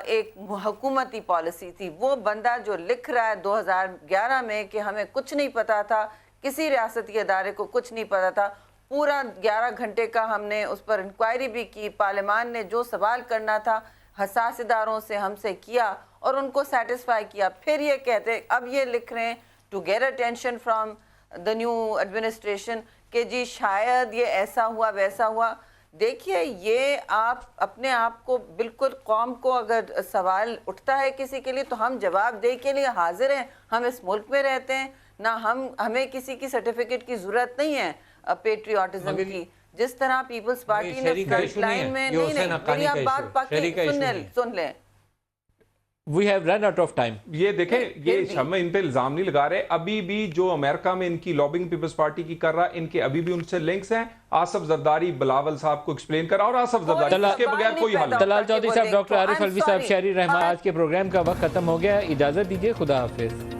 ایک حکومتی پالیسی تھی؟ وہ بندہ جو لکھ رہا ہے 2011 میں کہ ہمیں کچھ نہیں پتا تھا, کسی ریاستی ادارے کو کچھ نہیں پتا تھا, پورا 11 گھنٹے کا ہم نے اس پر انکوائری بھی کی, پارلیمان نے جو سوال کرنا تھا حساس اداروں سے ہم سے کیا اور ان کو سیٹسفائی کیا, پھر یہ کہتے اب یہ لکھ رہے ہیں to get attention from the new administration کہ جی شاید یہ ایسا ہوا ویسا ہوا. دیکھیے, یہ آپ اپنے آپ کو بالکل, قوم کو اگر سوال اٹھتا ہے کسی کے لیے تو ہم جواب دے کے لیے حاضر ہیں. ہم اس ملک میں رہتے ہیں نہ, ہمیں کسی کی سرٹیفکیٹ کی ضرورت نہیں ہے پیٹریوٹزم کی, جس طرح پیپلز پارٹی نے فرنٹ لائن میں نہیں, میری آپ بات پاکی سن لیں. We have run out of time. یہ دیکھیں, یہ ہم ان پہ الزام نہیں لگا رہے, ابھی بھی جو امریکہ میں ان کی لابنگ پیپلز پارٹی کی کر رہا ہے, ان کے ابھی بھی ان سے لنکس ہیں. آصف زرداری بلاول صاحب کو ایکسپلین کرا, اور آصف زرداری اس کے بغیر کوئی حل نہیں. طلال چودھری صاحب, ڈاکٹر عارف الوی صاحب, شہری رحمان, آج کے پروگرام کا وقت ختم ہو گیا, اجازت دیجیے, خدا حافظ.